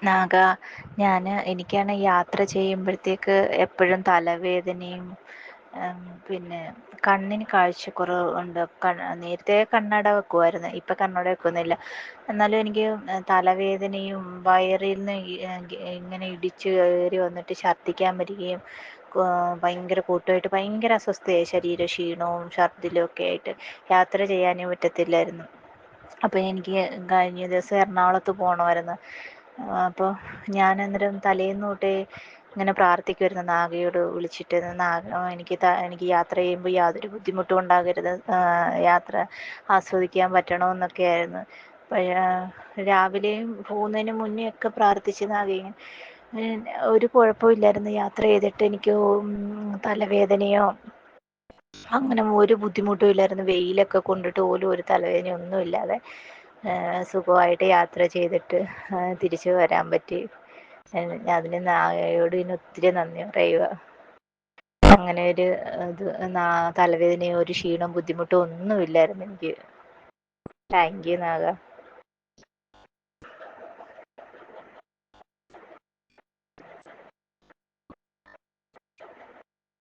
നാഗ, എനിക്കാണ് യാത്ര ചെയ്യുമ്പോഴത്തേക്ക് എപ്പോഴും തലവേദനയും, പിന്നെ കണ്ണിന് കാഴ്ചക്കുറവ് ഉണ്ട്. നേരത്തെ കണ്ണട വെക്കുമായിരുന്നു, ഇപ്പം കണ്ണട വെക്കുന്നില്ല. എന്നാലും എനിക്ക് തലവേദനയും വയറിൽ നിന്ന് ഇങ്ങനെ ഇടിച്ച് കയറി വന്നിട്ട് ഛർദ്ദിക്കാൻ വരികയും, ഭയങ്കര കൂട്ടമായിട്ട് ഭയങ്കര അസ്വസ്ഥയായി, ശരീര ക്ഷീണവും ഛർദിലും ഒക്കെ ആയിട്ട് യാത്ര ചെയ്യാനേ പറ്റത്തില്ലായിരുന്നു. അപ്പോൾ എനിക്ക് കഴിഞ്ഞ ദിവസം എറണാകുളത്ത് പോകണമായിരുന്നു. അപ്പോൾ ഞാൻ അന്നേരം തലേന്ന് തൊട്ടേ ഇങ്ങനെ പ്രാർത്ഥിക്കുമായിരുന്നു നാഗയോട് വിളിച്ചിട്ട്, എനിക്ക് യാത്ര ചെയ്യുമ്പോൾ യാതൊരു ബുദ്ധിമുട്ടും ഉണ്ടാകരുത്, യാത്ര ആസ്വദിക്കാൻ പറ്റണമെന്നൊക്കെ ആയിരുന്നു. രാവിലെയും പോകുന്നതിന് മുന്നേ ഒക്കെ പ്രാർത്ഥിച്ച് നാഗയെ, ഒരു കുഴപ്പമില്ലായിരുന്നു. യാത്ര ചെയ്തിട്ട് എനിക്ക് തലവേദനയോ അങ്ങനെ ഒരു ബുദ്ധിമുട്ടും ഇല്ലായിരുന്നു. വെയിലൊക്കെ കൊണ്ടിട്ട് പോലും ഒരു തലവേദന ഒന്നുമില്ലാതെ സുഖമായിട്ട് യാത്ര ചെയ്തിട്ട് തിരിച്ചു വരാൻ പറ്റി. അതിന് നാഗയോട് പിന്നെ ഒത്തിരി നന്ദി പറയുക. അങ്ങനെ ഒരു ഇത് തലവേദനയോ ഒരു ക്ഷീണവും ബുദ്ധിമുട്ടും ഒന്നുമില്ലായിരുന്നു എനിക്ക്. Thank you Naga.